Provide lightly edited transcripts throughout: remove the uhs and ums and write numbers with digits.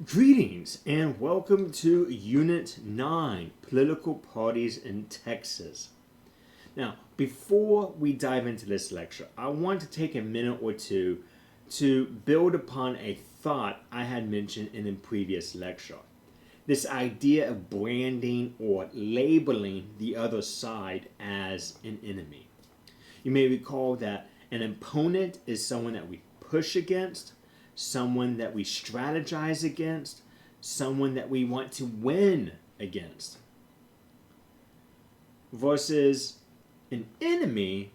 Greetings and welcome to Unit 9, Political Parties in Texas. Now, before we dive into this lecture, I want to take a minute or two to build upon a thought I had mentioned in a previous lecture. This idea of branding or labeling the other side as an enemy. You may recall that an opponent is someone that we push against, someone that we strategize against, someone that we want to win against. Versus an enemy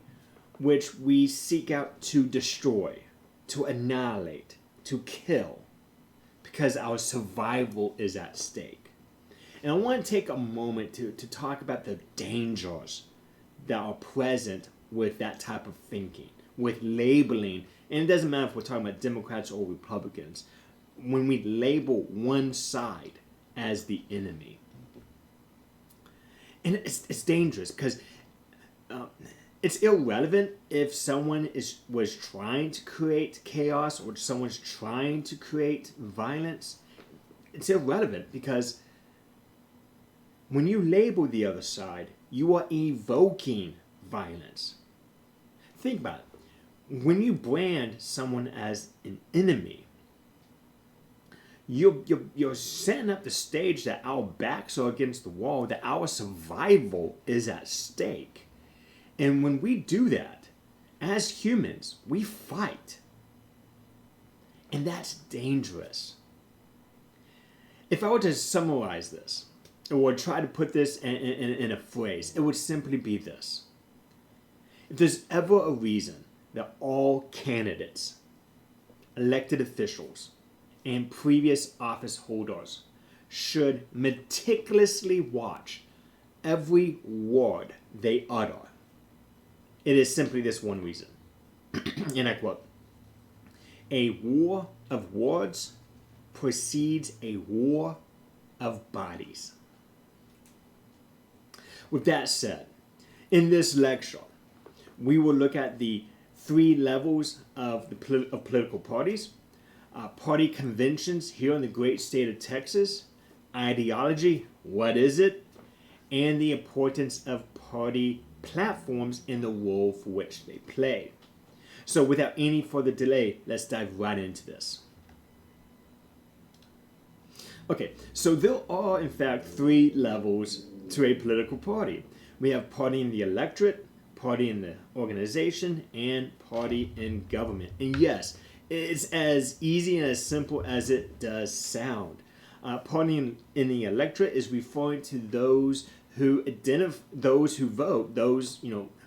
which we seek out to destroy, to annihilate, to kill, because our survival is at stake. And I want to take a moment to talk about the dangers that are present with that type of thinking, with labeling. And it doesn't matter if we're talking about Democrats or Republicans, when we label one side as the enemy. And it's dangerous because it's irrelevant if someone was trying to create chaos or someone's trying to create violence. It's irrelevant because when you label the other side, you are evoking violence. Think about it. When you brand someone as an enemy, you're setting up the stage that our backs are against the wall, that our survival is at stake. And when we do that, as humans, we fight. And that's dangerous. If I were to summarize this, or try to put this in a phrase, it would simply be this. If there's ever a reason that all candidates, elected officials, and previous office holders should meticulously watch every word they utter, it is simply this one reason. And I quote, "A war of words precedes a war of bodies." With that said, in this lecture, we will look at the three levels of political parties, party conventions here in the great state of Texas, ideology, what is it, and the importance of party platforms in the role for which they play. So without any further delay, let's dive right into this. Okay, so there are in fact three levels to a political party. We have party in the electorate, party in the organization, and party in government. And yes, it's as easy and as simple as it does sound. Party in the electorate is referring to those who vote,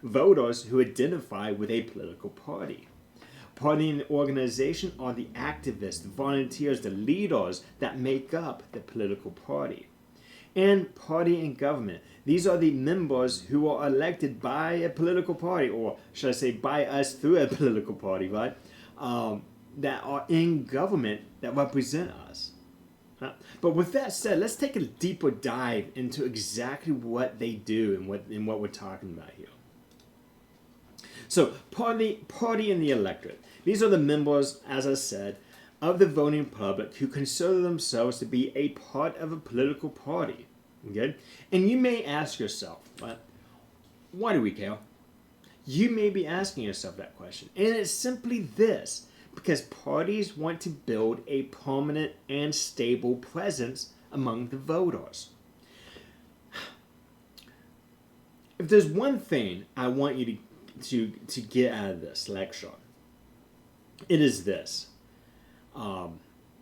voters who identify with a political party. Party in the organization are the activists, the volunteers, the leaders that make up the political party. And party in government, these are the members who are elected by a political party, or should I say by us through a political party, right? That are in government that represent us. But with that said, let's take a deeper dive into exactly what they do and what we're talking about here. So party in the electorate. These are the members, as I said, of the voting public who consider themselves to be a part of a political party. Okay? And you may ask yourself, why do we care? You may be asking yourself that question. And it's simply this, because parties want to build a permanent and stable presence among the voters. If there's one thing I want you to get out of this lecture, it is this.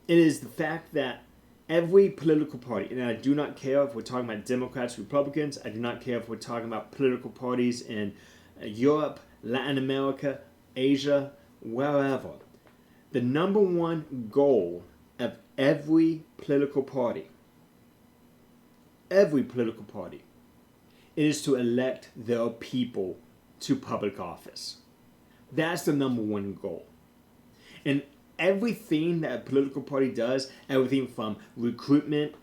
It is the fact that every political party, and I do not care if we're talking about Democrats, Republicans, I do not care if we're talking about political parties in Europe, Latin America, Asia, wherever. The number one goal of every political party is to elect their people to public office. That's the number one goal. And everything that a political party does, everything from recruiting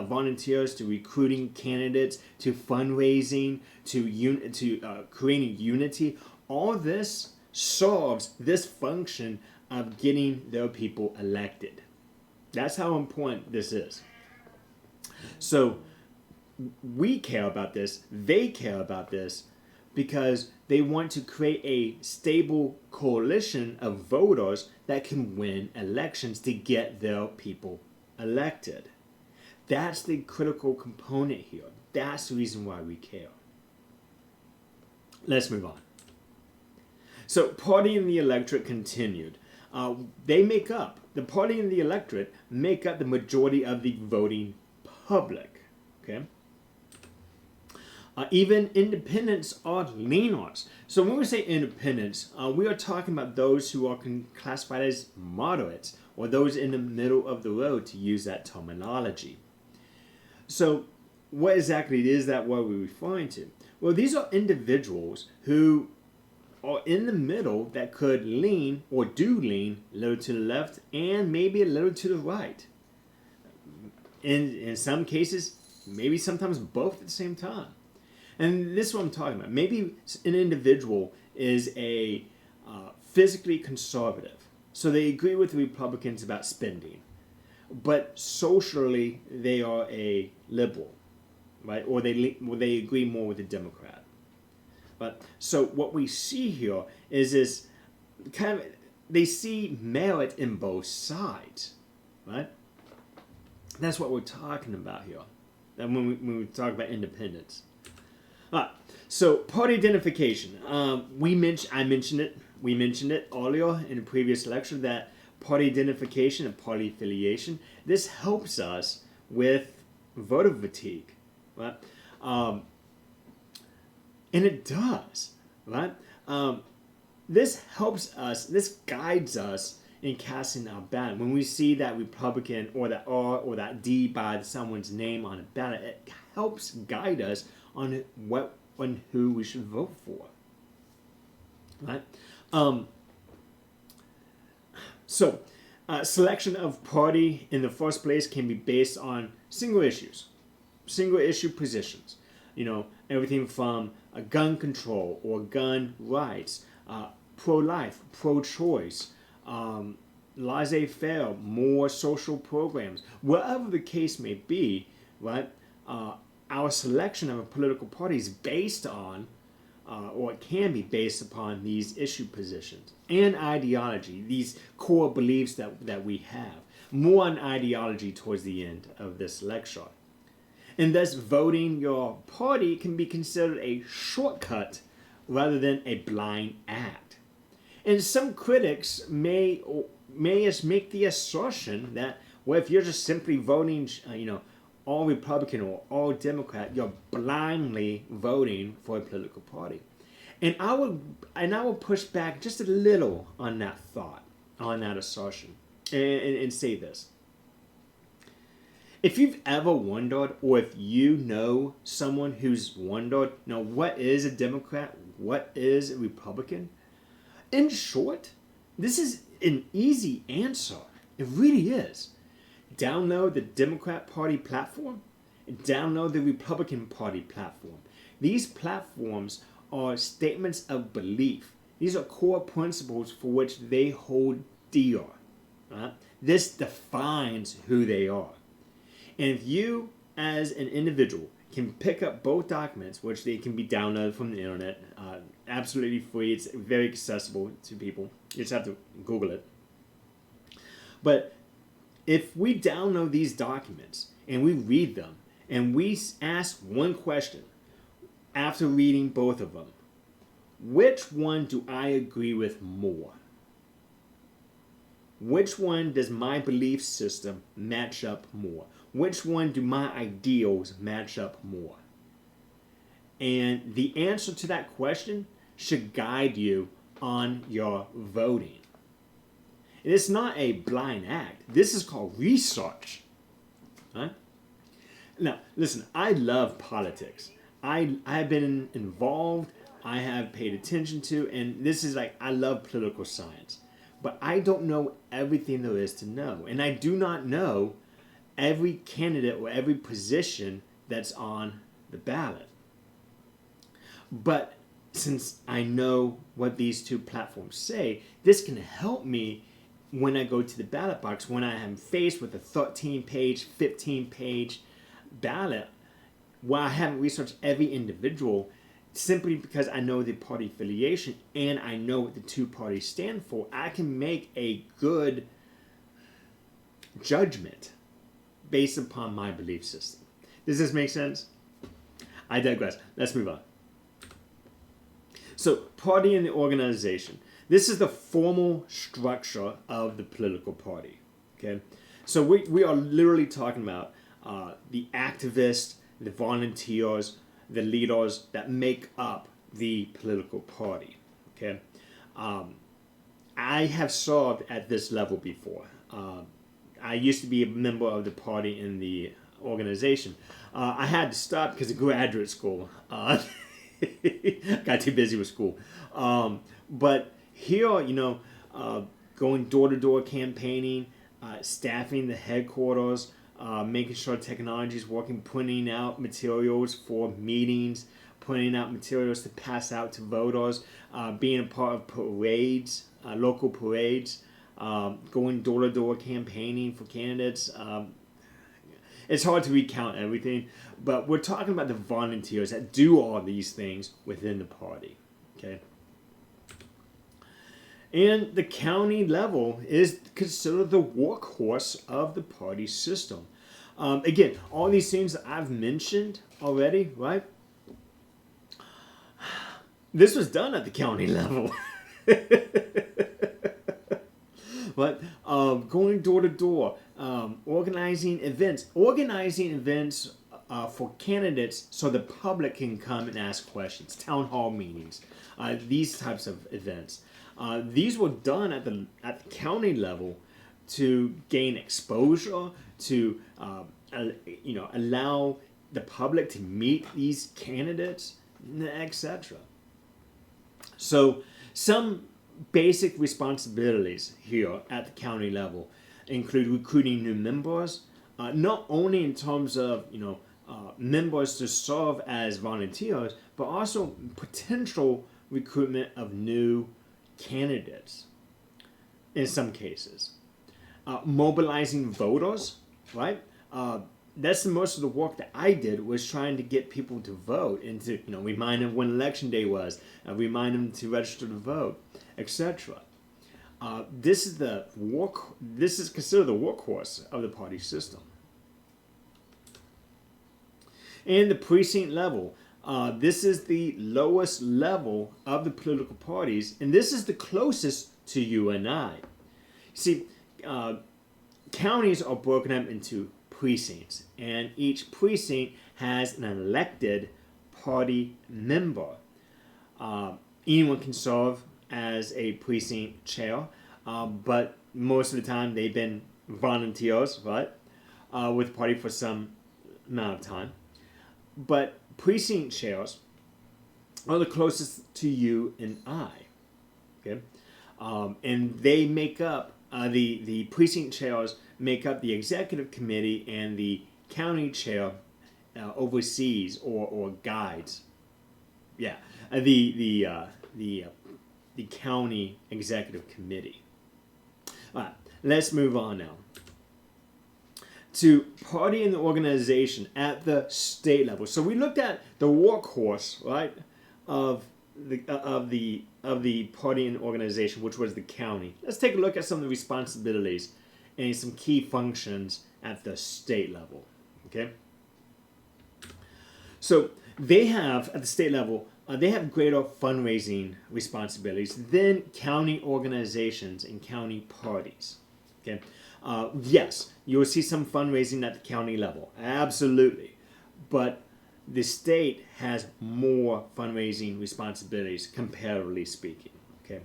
volunteers to recruiting candidates to fundraising to creating unity, all this serves this function of getting their people elected. That's how important this is. So we care about this, they care about this, because they want to create a stable coalition of voters that can win elections to get their people elected. That's the critical component here. That's the reason why we care. Let's move on. So, party and the electorate continued. The party and the electorate make up the majority of the voting public. Okay. Even independents are leaners. So when we say independents, we are talking about those who are classified as moderates, or those in the middle of the road, to use that terminology. So what exactly is that what we're referring to? Well, these are individuals who are in the middle that could lean, or do lean, a little to the left and maybe a little to the right. In some cases, maybe sometimes both at the same time. And this is what I'm talking about. Maybe an individual is a physically conservative, so they agree with the Republicans about spending, but socially they are a liberal, right? Or they agree more with the Democrat. But so what we see here is this kind of, they see merit in both sides, right? That's what we're talking about here. And when we talk about independence. So party identification. We mentioned it earlier in a previous lecture, that party identification and party affiliation, this helps us with voter fatigue, right? And it does, right? This helps us. This guides us in casting our ballot. When we see that Republican or that R or that D by someone's name on a ballot, it helps guide us on who we should vote for, right? So selection of party in the first place can be based on single issue positions. You know, everything from gun control or gun rights, pro-life, pro-choice, laissez-faire, more social programs, whatever the case may be, right? Our selection of a political party is based on, or it can be based upon, these issue positions and ideology, these core beliefs that we have. More on ideology towards the end of this lecture. And thus, voting your party can be considered a shortcut rather than a blind act. And some critics may make the assertion that, well, if you're just simply voting, all Republican or all Democrat, you're blindly voting for a political party. And I will push back just a little on that thought, on that assertion, and say this. If you've ever wondered, or if you know someone who's wondered, what is a Democrat, what is a Republican? In short, this is an easy answer. It really is. Download the Democrat Party platform, and download the Republican Party platform. These platforms are statements of belief. These are core principles for which they hold dear. Right? This defines who they are. And if you, as an individual, can pick up both documents, which they can be downloaded from the internet, absolutely free, it's very accessible to people. You just have to Google it. But if we download these documents and we read them and we ask one question after reading both of them, which one do I agree with more? Which one does my belief system match up more? Which one do my ideals match up more? And the answer to that question should guide you on your voting. And it's not a blind act. This is called research. Right? Now, listen, I love politics. I've been involved, I have paid attention to, and this is I love political science. But I don't know everything there is to know. And I do not know every candidate or every position that's on the ballot. But since I know what these two platforms say, this can help me when I go to the ballot box, when I am faced with a 13-page, 15-page ballot, while I haven't researched every individual, simply because I know the party affiliation and I know what the two parties stand for, I can make a good judgment based upon my belief system. Does this make sense? I digress. Let's move on. So, party and the organization. This is the formal structure of the political party. Okay, so we are literally talking about the activists, the volunteers, the leaders that make up the political party. Okay, I have served at this level before. I used to be a member of the party in the organization. I had to stop because of graduate school. Got too busy with school. But here, going door-to-door campaigning, staffing the headquarters, making sure technology is working, putting out materials for meetings, putting out materials to pass out to voters, being a part of parades, local parades, going door-to-door campaigning for candidates. It's hard to recount everything, but we're talking about the volunteers that do all these things within the party. Okay. And the county level is considered the workhorse of the party system. Again, all these things that I've mentioned already, right? This was done at the county level. But going door to door, organizing events for candidates so the public can come and ask questions, town hall meetings, these types of events. These were done at the county level to gain exposure, to allow the public to meet these candidates, etc. So some basic responsibilities here at the county level include recruiting new members, not only in terms of members to serve as volunteers, but also potential recruitment of new candidates in some cases. Mobilizing voters, right? That's most of the work that I did, was trying to get people to vote and to remind them when election day was, remind them to register to vote, etc. This is considered the workhorse of the party system. And the precinct level. This is the lowest level of the political parties, and this is the closest to you and I. See, counties are broken up into precincts, and each precinct has an elected party member. Anyone can serve as a precinct chair, but most of the time they've been volunteers, right, with the party for some amount of time. But precinct chairs are the closest to you and I, okay? And they make up, the precinct chairs make up the executive committee, and the county chair oversees or guides. Yeah, the county executive committee. All right, let's move on now to party and the organization at the state level. So we looked at the workhorse, right, of the party and organization, which was the county. Let's take a look at some of the responsibilities and some key functions at the state level. Okay. So they have, at the state level, they have greater fundraising responsibilities than county organizations and county parties. Okay. Yes, you'll see some fundraising at the county level, absolutely, but the state has more fundraising responsibilities, comparatively speaking. Okay.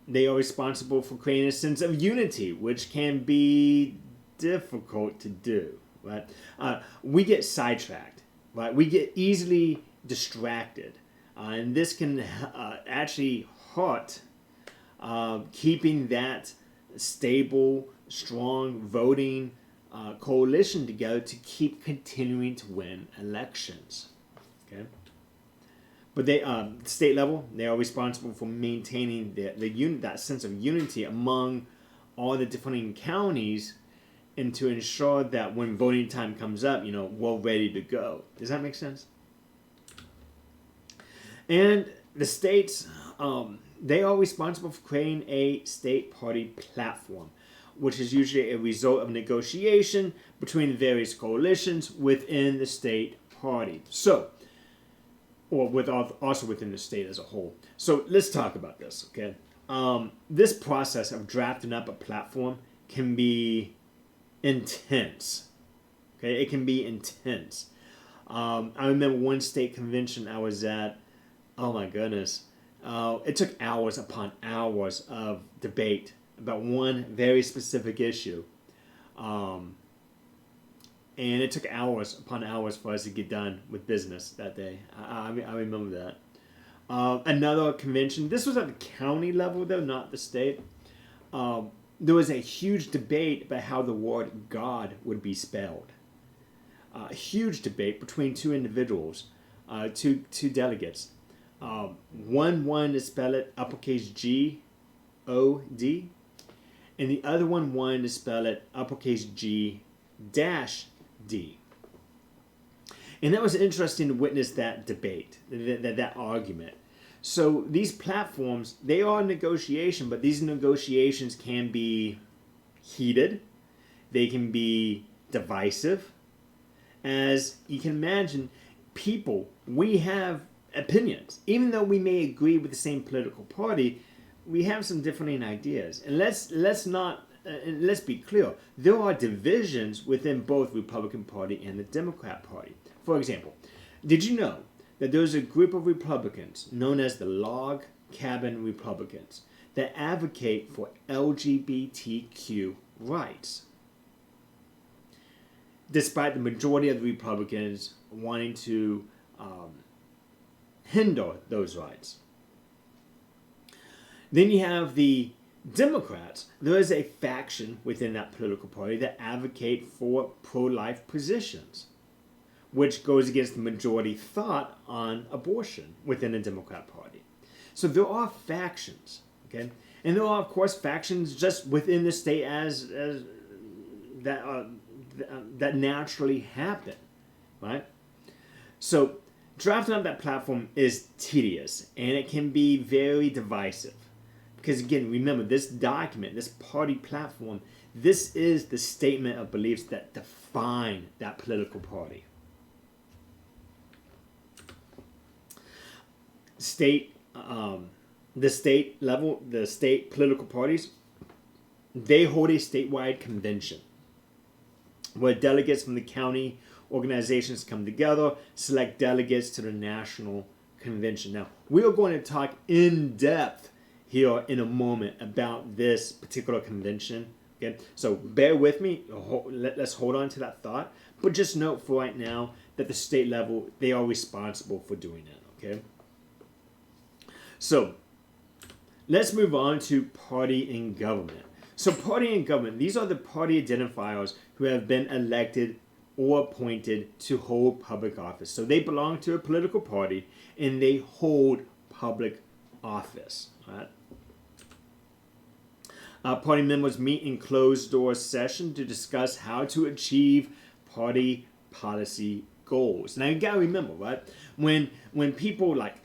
They are responsible for creating a sense of unity, which can be difficult to do. Right? We get sidetracked. Right? We get easily distracted, and this can actually hurt keeping that stable, strong voting coalition together to keep continuing to win elections. Okay. But they, state level, they are responsible for maintaining that sense of unity among all the different counties, and to ensure that when voting time comes up, we're ready to go. Does that make sense? And the states, they are responsible for creating a state party platform, which is usually a result of negotiation between various coalitions within the state party. So, or also within the state as a whole. So let's talk about this, okay? This process of drafting up a platform can be intense, okay? It can be intense. I remember one state convention I was at, oh my goodness. It took hours upon hours of debate about one very specific issue. And it took hours upon hours for us to get done with business that day. I remember that. Another convention, this was at the county level though, not the state. There was a huge debate about how the word God would be spelled. A huge debate between two individuals, two delegates. One wanted to spell it uppercase G-O-D, and the other one wanted to spell it uppercase G-D. And that was interesting to witness that debate, that argument. So these platforms, they are a negotiation, but these negotiations can be heated. They can be divisive. As you can imagine, people, we have opinions. Even though we may agree with the same political party, we have some differing ideas. And let's be clear. There are divisions within both Republican Party and the Democrat Party. For example, did you know that there's a group of Republicans known as the Log Cabin Republicans that advocate for LGBTQ rights, despite the majority of the Republicans wanting to hinder those rights? Then you have the Democrats. There is a faction within that political party that advocate for pro-life positions, which goes against the majority thought on abortion within the Democrat Party. So there are factions, okay? And there are, of course, factions just within the state as that naturally happen, right? So drafting up that platform is tedious, and it can be very divisive. Because again, remember, this document, this party platform, this is the statement of beliefs that define that political party. The state level, the state political parties, they hold a statewide convention where delegates from the county organizations come together, select delegates to the national convention. Now, we are going to talk in depth here in a moment about this particular convention. Okay, so bear with me. Let's hold on to that thought. But just note for right now that the state level, they are responsible for doing that. Okay. So let's move on to party and government. So party and government, these are the party identifiers who have been elected or appointed to hold public office. So they belong to a political party and they hold public office. Right? Party members meet in closed-door session to discuss how to achieve party policy goals. Now you gotta remember, right? When people like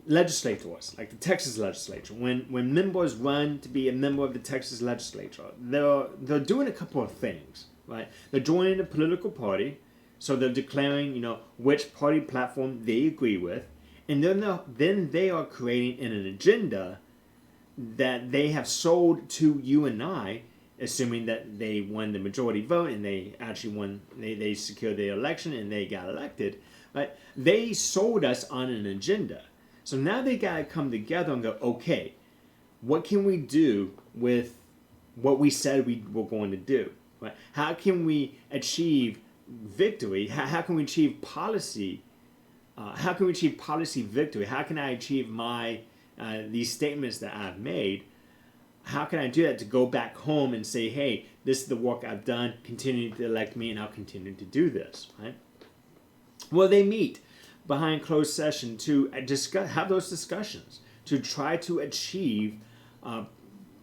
legislators, like the Texas legislature, when members run to be a member of the Texas legislature, they're doing a couple of things, right? They're joining a political party, so they're declaring, which party platform they agree with, and then they are creating an agenda that they have sold to you and I, assuming that they won the majority vote and they actually won, they secured the election and they got elected, right? They sold us on an agenda. So now they got to come together and go, okay, what can we do with what we said we were going to do? Right? How can we achieve victory? How can we achieve policy? How can we achieve policy victory? How can I achieve my these statements that I've made? How can I do that to go back home and say, hey, this is the work I've done, continue to elect me, and I'll continue to do this, right? Well, they meet behind closed session to have those discussions, to try to achieve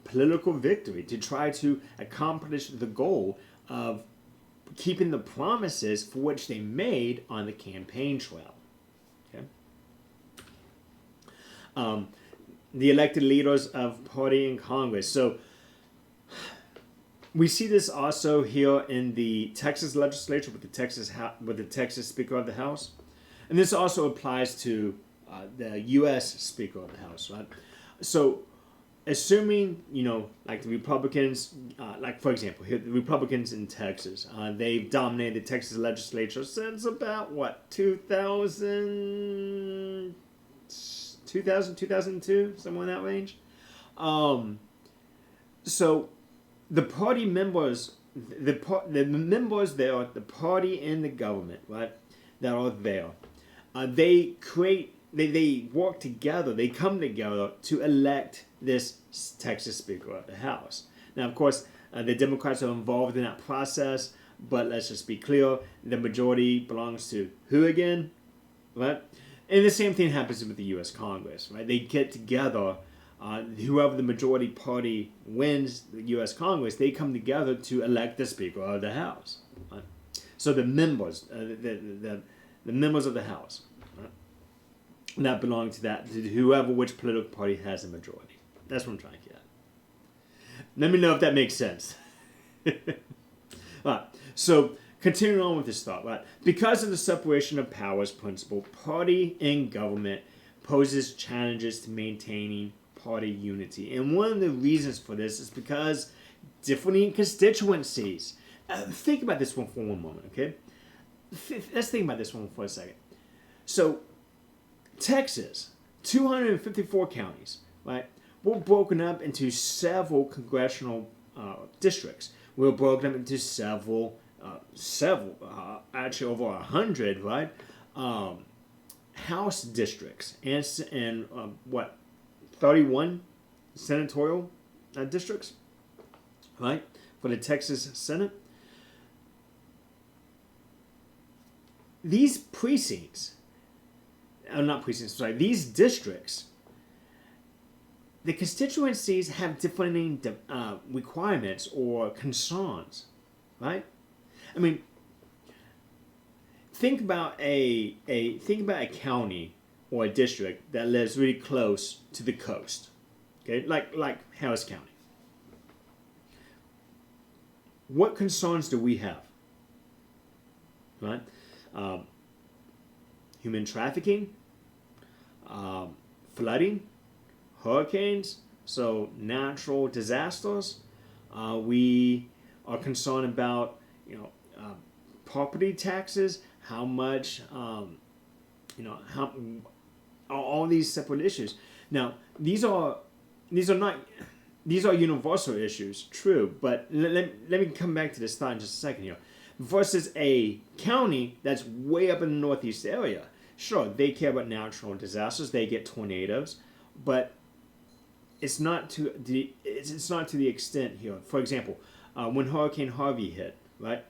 political victory, to try to accomplish the goal of keeping the promises for which they made on the campaign trail. Okay? The elected leaders of party in Congress. So we see this also here in the Texas legislature with the Texas Speaker of the House, and this also applies to the U.S. Speaker of the House, right? So, assuming like the Republicans, like for example, here the Republicans in Texas, they've dominated the Texas legislature since about what 2002, somewhere in that range. So the party members, the members there, the party and the government, right, that are there, they work together, they come together to elect this Texas Speaker of the House. Now, of course, the Democrats are involved in that process, but let's just be clear, the majority belongs to who again, right? And the same thing happens with the U.S. Congress, right? They get together, whoever the majority party wins the U.S. Congress, they come together to elect the Speaker of the House. Right? So the members, the members of the House, right, that belong to which political party has a majority. That's what I'm trying to get at. Let me know if that makes sense. All right. So continuing on with this thought, right? Because of the separation of powers principle, party in government poses challenges to maintaining party unity. And one of the reasons for this is because differing constituencies. Think about this one for one moment, okay? Let's think about this one for a second. So, Texas, 254 counties, right? We're broken up into several congressional districts. We're broken up into several, actually over 100, right? House districts and 31 senatorial districts, right? For the Texas Senate. These precincts, these districts, the constituencies have different requirements or concerns, right? I mean, think about a county or a district that lives really close to the coast, okay, like Harris County. What concerns do we have, right? Human trafficking, flooding, hurricanes, so natural disasters. We are concerned about property taxes, how much how all these separate issues. Now these are universal issues, true, but let me come back to this thought in just a second here. Versus a county that's way up in the northeast area. Sure, they care about natural disasters, they get tornadoes, but it's not to the extent here. For example, when Hurricane Harvey hit, right,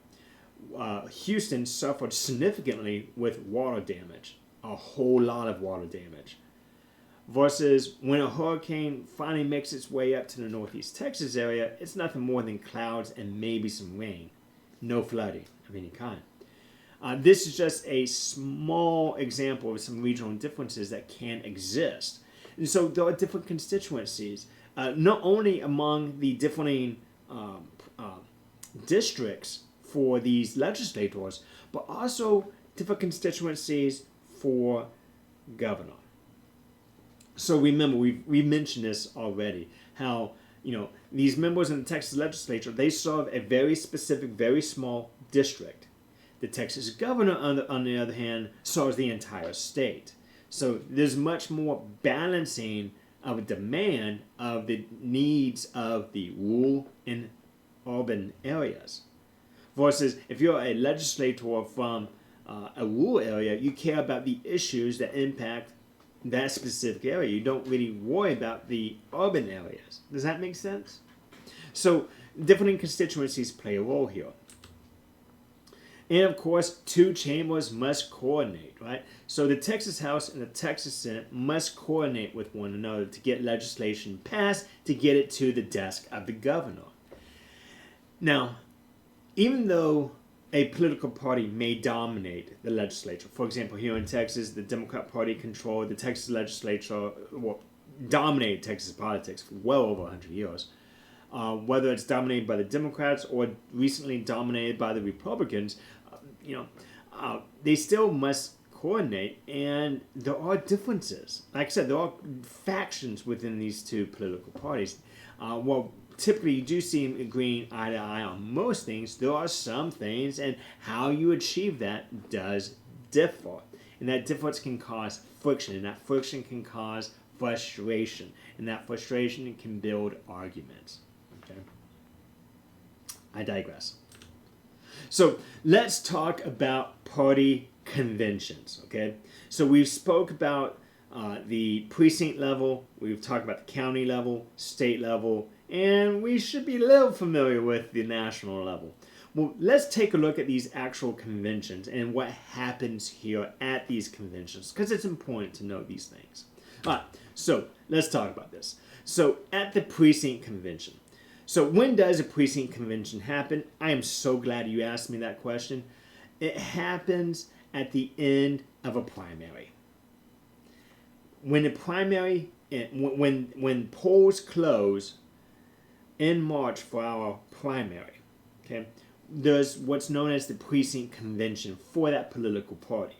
Houston suffered significantly with water damage, a whole lot of water damage. Versus when a hurricane finally makes its way up to the northeast Texas area, it's nothing more than clouds and maybe some rain. No flooding of any kind. This is just a small example of some regional differences that can exist. And so there are different constituencies, not only among the differing districts for these legislators, but also different constituencies for governor. So remember, we mentioned this already, how these members in the Texas legislature, they serve a very specific, very small district. The Texas governor, on the other hand, serves the entire state. So there's much more balancing of a demand of the needs of the rural and urban areas. Versus if you're a legislator from a rural area, you care about the issues that impact that specific area. You don't really worry about the urban areas. Does that make sense? So different constituencies play a role here. And of course, two chambers must coordinate, right? So the Texas House and the Texas Senate must coordinate with one another to get legislation passed, to get it to the desk of the governor. Now, even though a political party may dominate the legislature, for example, here in Texas, the Democrat Party controlled the Texas legislature, well, dominated Texas politics for well over 100 years. Whether it's dominated by the Democrats or recently dominated by the Republicans, they still must coordinate, and there are differences. Like I said, there are factions within these two political parties. Typically you do see them agreeing eye to eye on most things. There are some things, and how you achieve that does differ. And that difference can cause friction, and that friction can cause frustration, and that frustration can build arguments. Okay, I digress. So let's talk about party conventions. Okay, so we've spoke about the precinct level, we've talked about the county level, state level, and we should be a little familiar with the national level. Well, let's take a look at these actual conventions and what happens here at these conventions, because it's important to know these things. All right, so let's talk about this. So at the precinct convention. So when does a precinct convention happen? I am so glad you asked me that question. It happens at the end of a primary. When the primary, when polls close in March for our primary, okay, there's what's known as the precinct convention for that political party.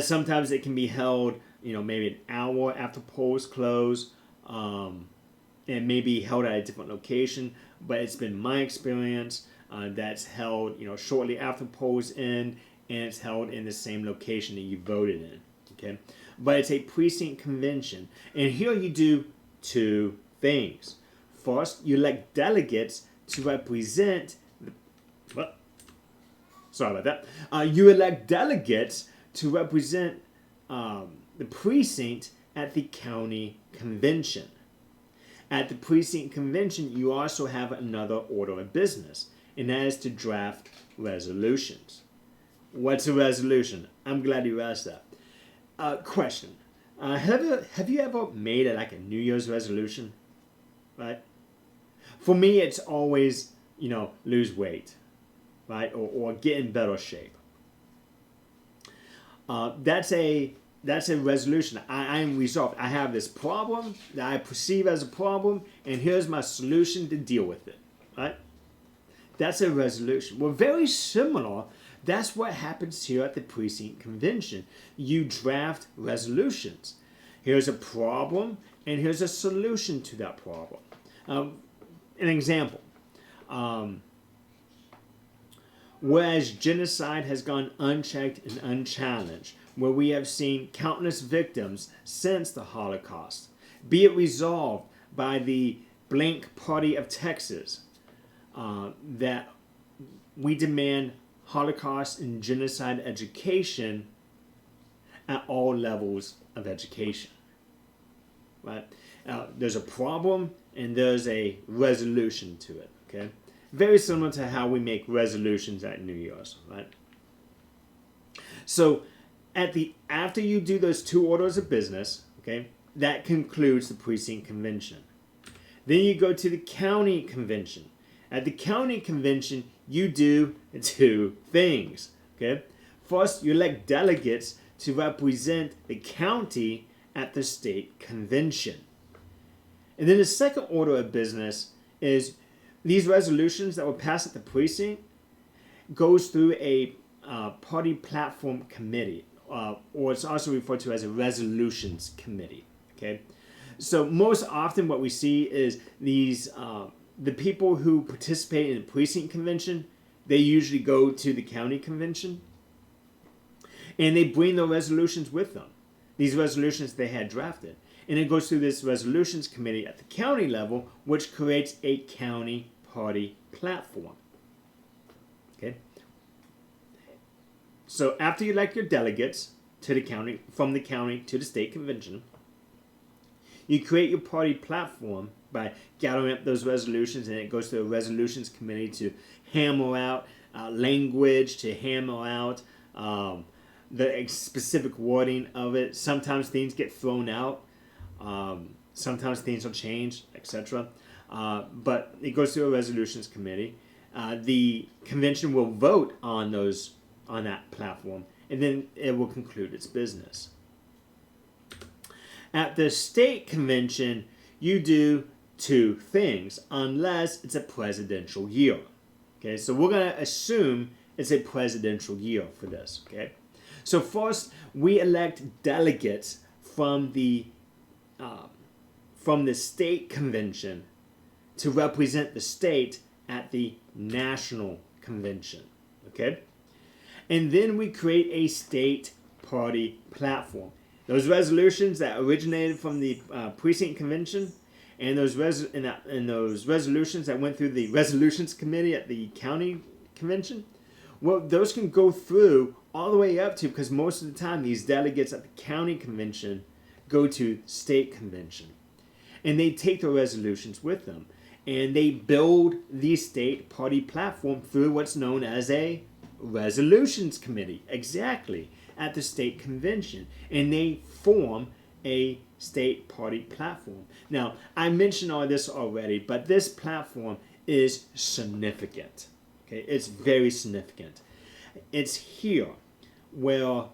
Sometimes it can be held, maybe an hour after polls close. It may be held at a different location, but it's been my experience that's held, shortly after polls end, and it's held in the same location that you voted in. Okay, but it's a precinct convention, and here you do two things. First, you elect delegates to represent. Sorry about that. You elect delegates to represent the precinct at the county convention. At the precinct convention, you also have another order of business, and that is to draft resolutions. What's a resolution? I'm glad you asked that. Question. Have you ever made it like a New Year's resolution? Right? For me, it's always, lose weight, right? Or get in better shape. That's a resolution. I am resolved. I have this problem that I perceive as a problem, and here's my solution to deal with it, right? That's a resolution. Well, very similar. That's what happens here at the precinct convention. You draft resolutions. Here's a problem, and here's a solution to that problem. An example. Whereas genocide has gone unchecked and unchallenged, where we have seen countless victims since the Holocaust, be it resolved by the blank party of Texas that we demand Holocaust and genocide education at all levels of education. Right? There's a problem and there's a resolution to it. Okay, very similar to how we make resolutions at New Year's. Right? So after you do those two orders of business, okay, that concludes the precinct convention. Then you go to the county convention. At the county convention, you do two things. Okay, first you elect delegates to represent the county at the state convention. And then the second order of business is these resolutions that were passed at the precinct goes through a party platform committee, or it's also referred to as a resolutions committee. Okay, so most often what we see is these the people who participate in the precinct convention, they usually go to the county convention, and they bring their resolutions with them. These resolutions they had drafted, and it goes through this resolutions committee at the county level, which creates a county party platform. Okay. So after you elect your delegates to the county, from the county to the state convention, you create your party platform by gathering up those resolutions, and it goes to a resolutions committee to hammer out language to hammer out the specific wording of it. Sometimes things get thrown out. Sometimes things are changed, etc. But it goes through a resolutions committee. The convention will vote on that platform, and then it will conclude its business. At the state convention, you do two things, unless it's a presidential year. Okay, so we're going to assume it's a presidential year for this. Okay, so first we elect delegates from the state convention to represent the state at the national convention. Okay, and then we create a state party platform. Those resolutions that originated from the precinct convention, and those resolutions that went through the resolutions committee at the county convention, well, those can go through all the way up to, because most of the time these delegates at the county convention go to state convention, and they take the resolutions with them, and they build the state party platform through what's known as a resolutions committee, exactly, at the state convention, and they form a state party platform. Now, I mentioned all this already, but this platform is significant. Okay, it's very significant. It's here where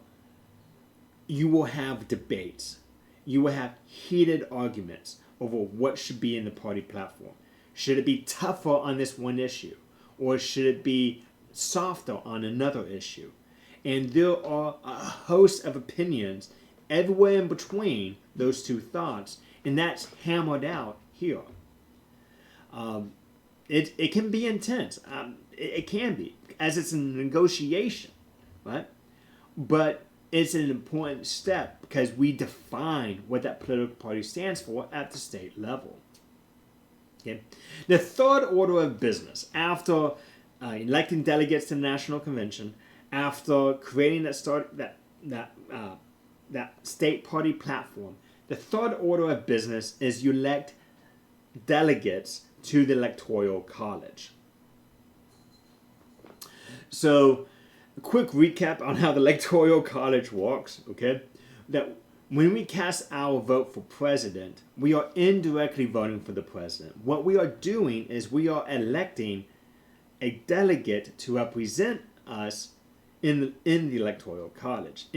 you will have debates. You will have heated arguments over what should be in the party platform. Should it be tougher on this one issue, or should it be softer on another issue? And there are a host of opinions everywhere in between those two thoughts, and that's hammered out here. It can be intense. It can be, as it's a negotiation, right? But it's an important step because we define what that political party stands for at the state level. Okay. The third order of business after electing delegates to the national convention, after creating that state party platform, the third order of business is you elect delegates to the electoral college. So, a quick recap on how the electoral college works. Okay, that when we cast our vote for president, we are indirectly voting for the president. What we are doing is we are electing a delegate to represent us in the electoral college,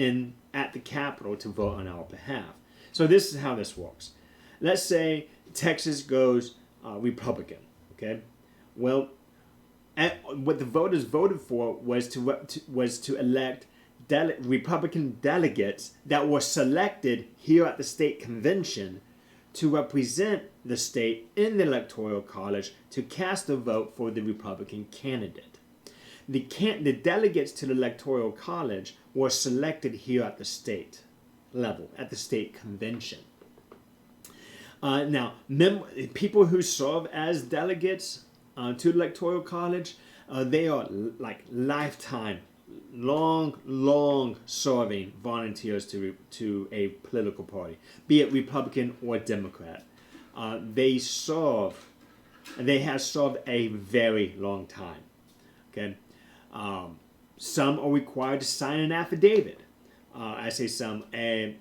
at the Capitol, to vote on our behalf. So this is how this works. Let's say Texas goes Republican. Okay, well, what the voters voted for was to elect Republican delegates that were selected here at the state convention to represent the state in the electoral college to cast a vote for the Republican candidate. The delegates to the electoral college were selected here at the state level, at the state convention. Now, people who serve as delegates to the electoral college, they are like lifetime, long serving volunteers to a political party, be it Republican or Democrat. They have served a very long time. Okay. Some are required to sign an affidavit. I say some. A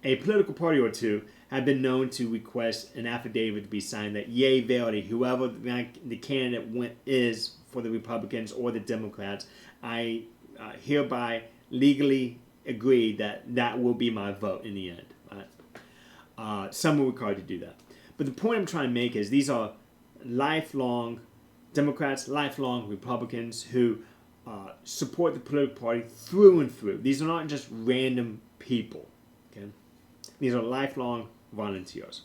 political party or two have been known to request an affidavit to be signed that yea verily, whoever the candidate is for the Republicans or the Democrats, I hereby legally agree that will be my vote in the end. Right? Some are required to do that. But the point I'm trying to make is these are lifelong Democrats, lifelong Republicans who support the political party through and through. These are not just random people. Okay, these are lifelong volunteers.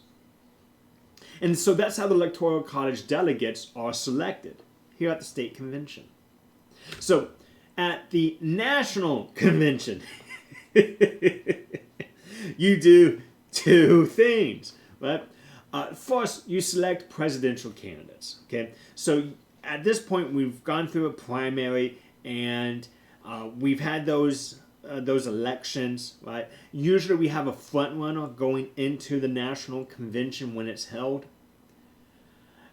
And so that's how the electoral college delegates are selected here at the state convention. So at the national convention, you do two things, right? First, you select presidential candidates. Okay, so at this point, we've gone through a primary, and we've had those elections. Right. Usually, we have a front runner going into the national convention when it's held.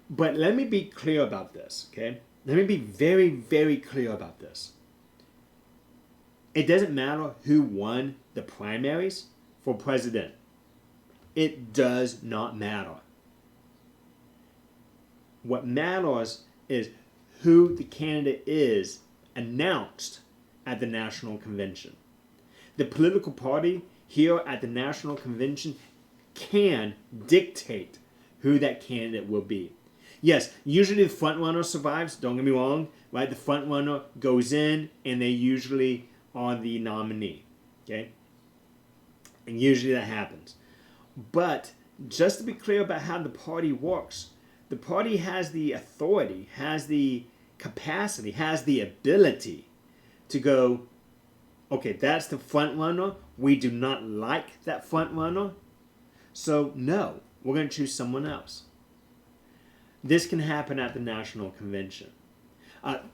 But let me be clear about this. Okay, let me be very, very clear about this. It doesn't matter who won the primaries for president. It does not matter. What matters is who the candidate is announced at the National Convention. The political party here at the National Convention can dictate who that candidate will be. Yes, usually the front runner survives, don't get me wrong, right? The front runner goes in and they usually are the nominee, okay? And usually that happens. But just to be clear about how the party works, the party has the authority, has the capacity, has the ability to go, okay, that's the front runner. We do not like that front runner. So no, we're going to choose someone else. This can happen at the National Convention.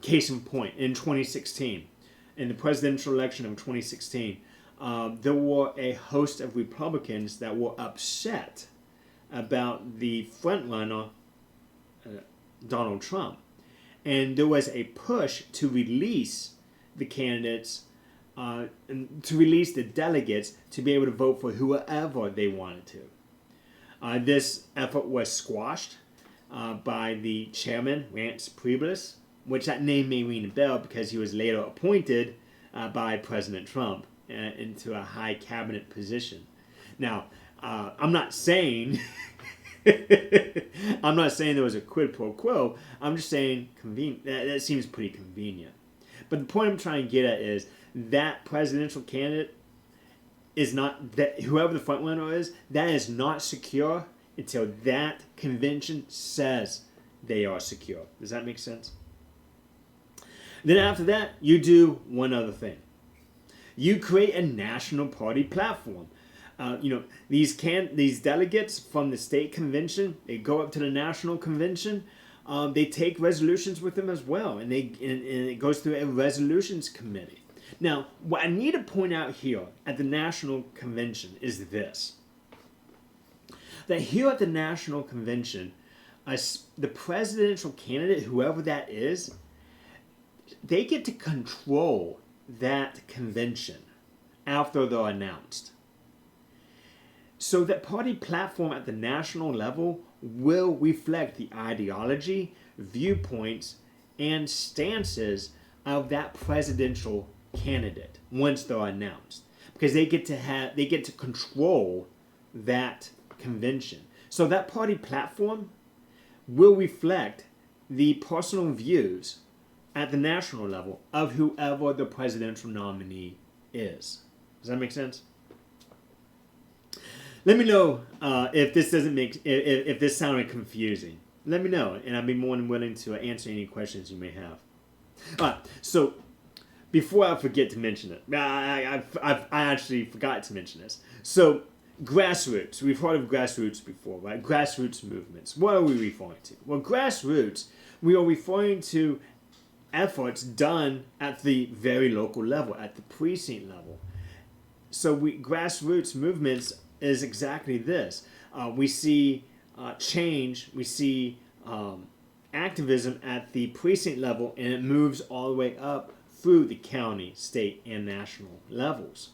Case in point, in 2016, in the presidential election of 2016, there were a host of Republicans that were upset about the frontrunner, Donald Trump. And there was a push to release the candidates, and to release the delegates to be able to vote for whoever they wanted to. This effort was squashed by the chairman, Reince Priebus, which that name may ring a bell because he was later appointed by President Trump into a high cabinet position. Now, I'm not saying there was a quid pro quo. I'm just saying that seems pretty convenient. But the point I'm trying to get at is that presidential candidate is not, that whoever the front runner is, that is not secure until that convention says they are secure. Does that make sense? Then after that, you do one other thing. You create a national party platform. These delegates from the state convention, they go up to the national convention. They take resolutions with them as well, and it goes through a resolutions committee. Now, what I need to point out here at the national convention is this: that here at the national convention, the presidential candidate, whoever that is, they get to control that convention after they're announced. So that party platform at the national level will reflect the ideology, viewpoints, and stances of that presidential candidate once they're announced, because they get to control that convention. So that party platform will reflect the personal views at the national level of whoever the presidential nominee is. Does that make sense? Let me know if this doesn't if this sounded confusing. Let me know, and I'd be more than willing to answer any questions you may have. All right, so before I forget to mention it, I actually forgot to mention this. So grassroots, we've heard of grassroots before, right? Grassroots movements. What are we referring to? Well, grassroots, we are referring to efforts done at the very local level, at the precinct level. So grassroots movements is exactly this. We see change, we see activism at the precinct level, and it moves all the way up through the county, state, and national levels.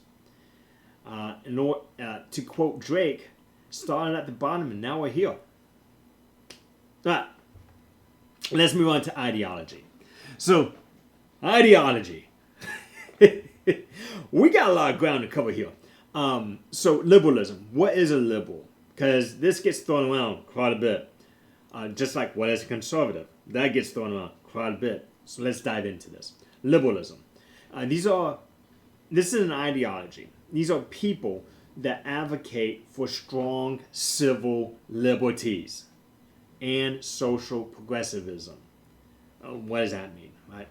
To quote Drake, started at the bottom and now we're here. Let's move on to ideology. So, ideology. We got a lot of ground to cover here. So liberalism. What is a liberal? Because this gets thrown around quite a bit. Just like what is a conservative? That gets thrown around quite a bit. So let's dive into this. Liberalism. This is an ideology. These are people that advocate for strong civil liberties and social progressivism. What does that mean, right?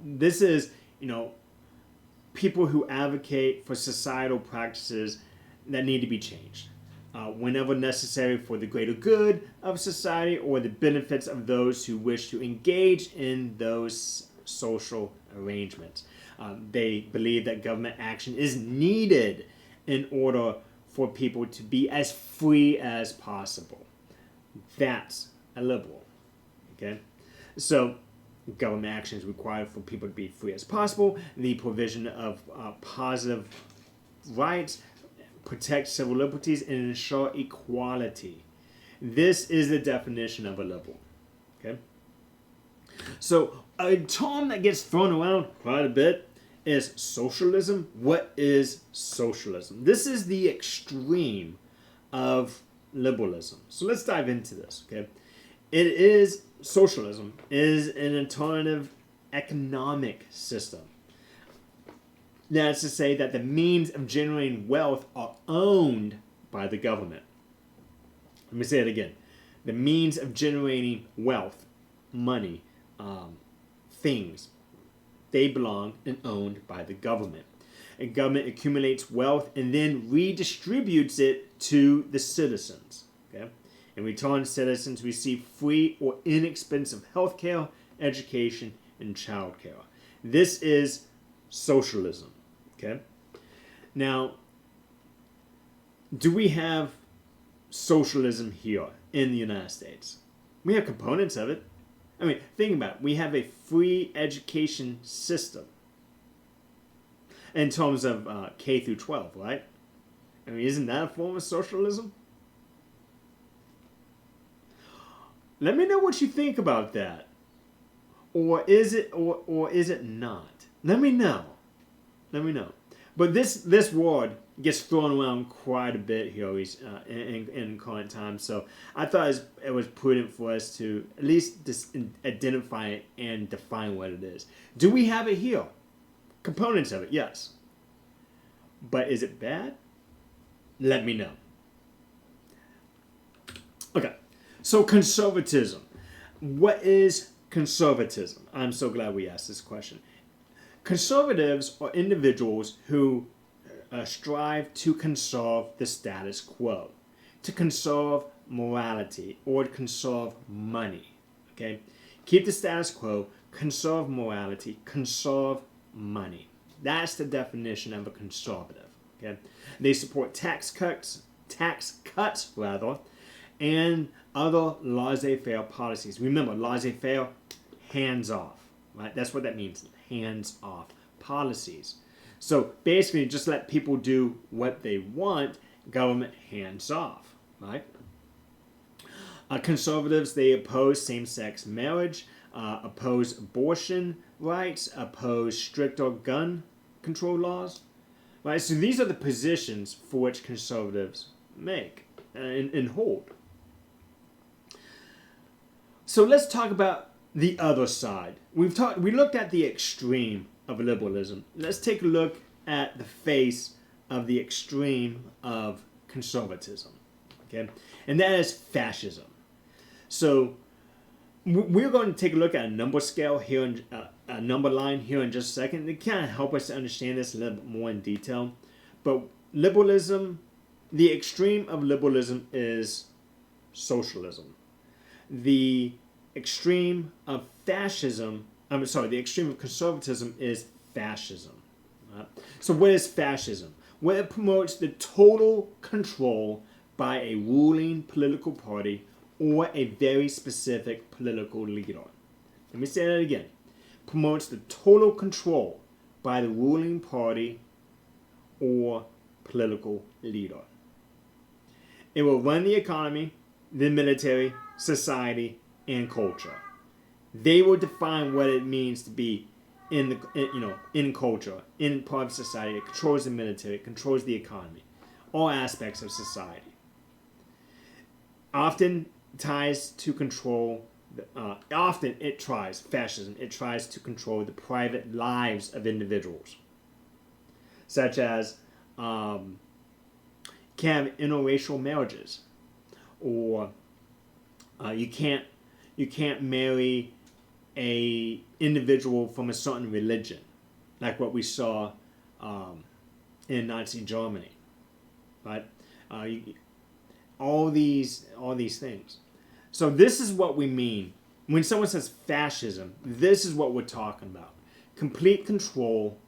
This is, people who advocate for societal practices that need to be changed whenever necessary for the greater good of society or the benefits of those who wish to engage in those social arrangements. They believe that government action is needed in order for people to be as free as possible. That's a liberal. Okay? So government action is required for people to be free as possible. The provision of positive rights, protect civil liberties, and ensure equality. This is the definition of a liberal. Okay. So a term that gets thrown around quite a bit is socialism. What is socialism? This is the extreme of liberalism. So let's dive into this. Okay. Socialism is an alternative economic system. That's to say that the means of generating wealth are owned by the government. Let me say it again. The means of generating wealth, money, things, they belong and owned by the government. And government accumulates wealth and then redistributes it to the citizens. Okay? In return, citizens receive free or inexpensive health care, education, and child care. This is socialism. Okay? Now, do we have socialism here in the United States? We have components of it. I mean, think about it. We have a free education system in terms of K through 12, right? I mean, isn't that a form of socialism? Let me know what you think about that. Or is it not? Let me know. But this word gets thrown around quite a bit here in current times. So I thought it was prudent for us to at least identify it and define what it is. Do we have it here? Components of it, yes. But is it bad? Let me know. Okay, so conservatism. What is conservatism? I'm so glad we asked this question. Conservatives are individuals who strive to conserve the status quo, to conserve morality, or to conserve money. Okay? Keep the status quo, conserve morality, conserve money. That's the definition of a conservative. Okay? They support tax cuts, and other laissez-faire policies. Remember, laissez-faire, hands off. Right? That's what that means. Hands off policies. So basically, just let people do what they want. Government hands off. Right? Conservatives, they oppose same-sex marriage, oppose abortion rights, oppose stricter gun control laws. Right? So these are the positions for which conservatives make and hold. So let's talk about the other side. We looked at the extreme of liberalism. Let's take a look at the face of the extreme of conservatism. Okay? And that is fascism. So we're going to take a look at a number scale here, a number line here in just a second. It kind of help us to understand this a little bit more in detail. But liberalism, the extreme of liberalism is socialism. The extreme of fascism, the extreme of conservatism is fascism. Right? So what is fascism? Well, it promotes the total control by a ruling political party or a very specific political leader. Let me say that again. Promotes the total control by the ruling party or political leader. It will run the economy, the military, society, and culture. They will define what it means to be in culture, in part of society. It controls the military, it controls the economy, all aspects of society. Often tries to control. Fascism. It tries to control the private lives of individuals, such as can have interracial marriages, or you can't marry a individual from a certain religion, like what we saw in Nazi Germany, right? All these things. So this is what we mean when someone says fascism. This is what we're talking about: complete control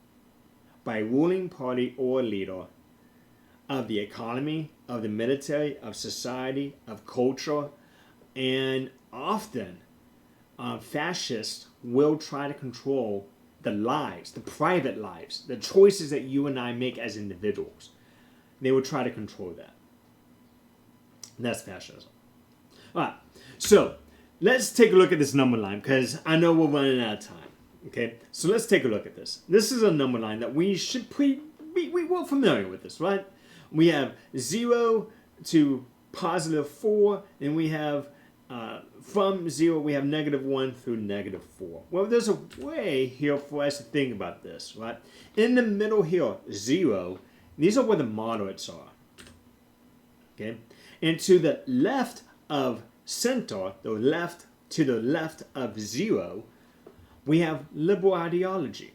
by a ruling party or leader of the economy, of the military, of society, of culture, and often fascists will try to control the lives, the private lives, the choices that you and I make as individuals. They will try to control that. That's fascism. All right, so let's take a look at this number line because I know we're running out of time. Okay, so let's take a look at this. This is a number line that we should we're familiar with this, right? We have 0 to positive 4, and we have from 0 we have -1 through -4. Well, there's a way here for us to think about this, right? In the middle here, 0, these are where the moderates are. Okay, and to the left of center, to the left of 0, we have liberal ideology.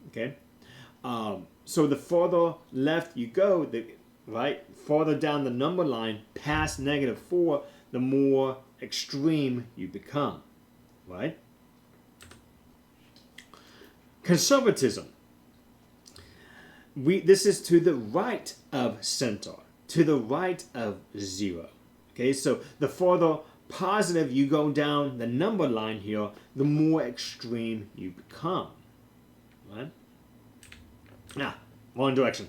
Okay, so the farther left you go, farther down the number line past -4, the more extreme you become, right? Conservatism. This is to the right of center, to the right of 0. Okay, so the farther positive you go down the number line here, the more extreme you become, right? Wrong direction.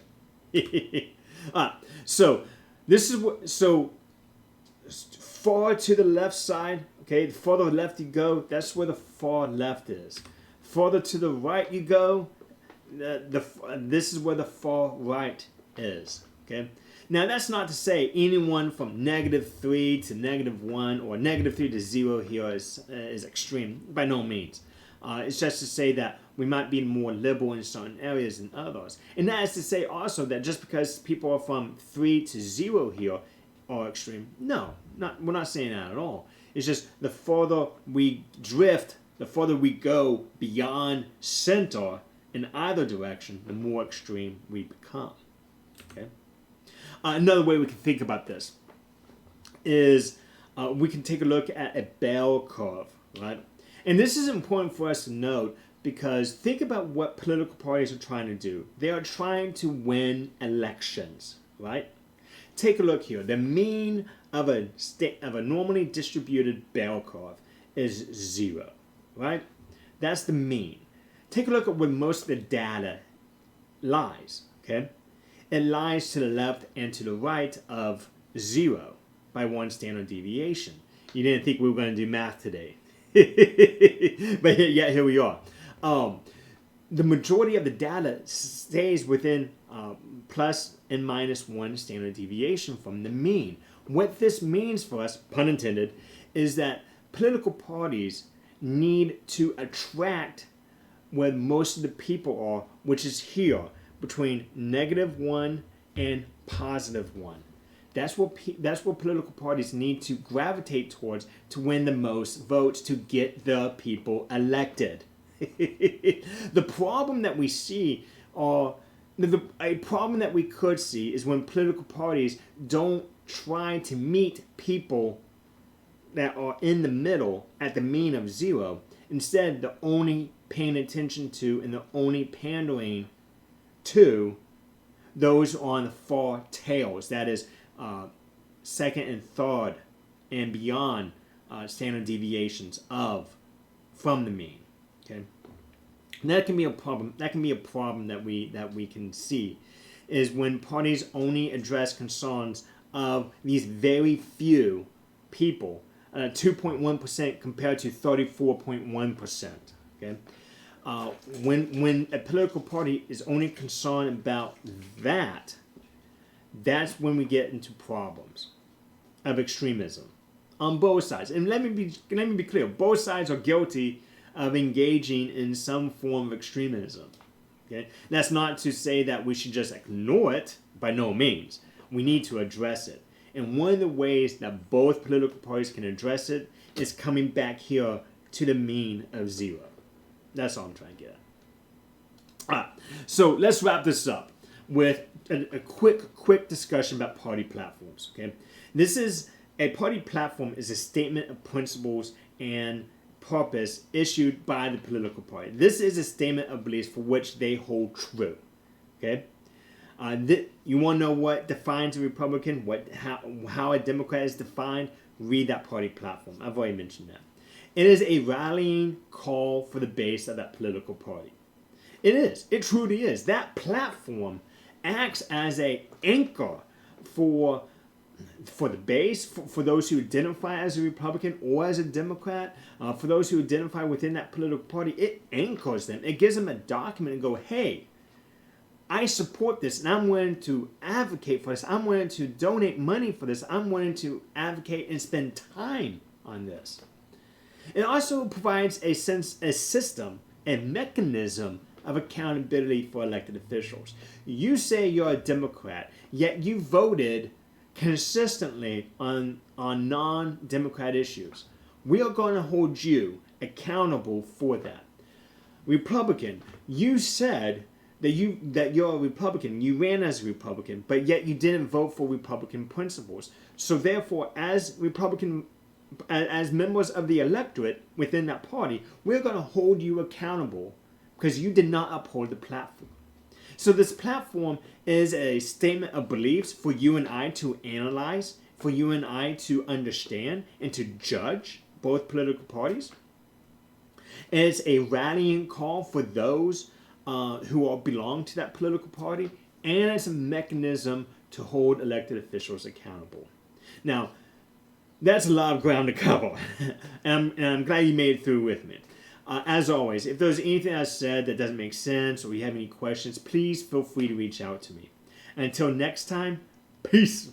So this is what, so far to the left side, okay, the farther left you go, that's where the far left is. Farther to the right you go, this is where the far right is, okay? Now that's not to say anyone from -3 to -1 or -3 to 0 here is extreme, by no means. It's just to say that we might be more liberal in certain areas than others. And that is to say also that just because people are from 3 to 0 here are extreme, no, we're not saying that at all. It's just the farther we drift, the farther we go beyond center in either direction, the more extreme we become. Okay. Another way we can think about this is we can take a look at a bell curve, right? And this is important for us to note because think about what political parties are trying to do. They are trying to win elections, right? Take a look here. The mean of a normally distributed bell curve is 0, right? That's the mean. Take a look at where most of the data lies, okay? It lies to the left and to the right of 0 by 1 standard deviation. You didn't think we were going to do math today. But yet here we are. The majority of the data stays within plus and minus 1 standard deviation from the mean. What this means for us, pun intended, is that political parties need to attract where most of the people are, which is here, between -1 and +1. That's what political parties need to gravitate towards to win the most votes to get the people elected. The problem that we see, a problem that we could see, is when political parties don't try to meet people that are in the middle at the mean of 0. Instead, they're only paying attention to and they're only pandering to those on the far tails. That is second and third and beyond standard deviations from the mean. Okay, and that can be a problem. That can be a problem that we can see, is when parties only address concerns of these very few people, 2.1% compared to 34.1%. Okay, when a political party is only concerned about that, that's when we get into problems of extremism on both sides. And let me be clear: both sides are guilty of engaging in some form of extremism. Okay, that's not to say that we should just ignore it. By no means. We need to address it. And one of the ways that both political parties can address it is coming back here to the mean of 0. That's all I'm trying to get at. All right, so let's wrap this up with a quick discussion about party platforms. Okay, a party platform is a statement of principles and purpose issued by the political party. This is a statement of beliefs for which they hold true. Okay, you want to know what defines a Republican, how a Democrat is defined? Read that party platform. I've already mentioned that. It is a rallying call for the base of that political party. It is. It truly is. That platform acts as an anchor for the base, for those who identify as a Republican or as a Democrat, for those who identify within that political party. It anchors them. It gives them a document and go, hey, I support this and I'm willing to advocate for this. I'm willing to donate money for this. I'm willing to advocate and spend time on this. It also provides a system, a mechanism of accountability for elected officials. You say you're a Democrat, yet you voted consistently on non-Democrat issues. We are going to hold you accountable for that. Republican, you said that you're a Republican, you ran as a Republican, but yet you didn't vote for Republican principles. So therefore, as members of the electorate within that party, we're going to hold you accountable because you did not uphold the platform. So this platform is a statement of beliefs for you and I to analyze, for you and I to understand and to judge both political parties. It's a rallying call for those who belong to that political party, and it's a mechanism to hold elected officials accountable. Now, that's a lot of ground to cover, and I'm glad you made it through with me. As always, if there's anything I said that doesn't make sense or you have any questions, please feel free to reach out to me. And until next time, peace.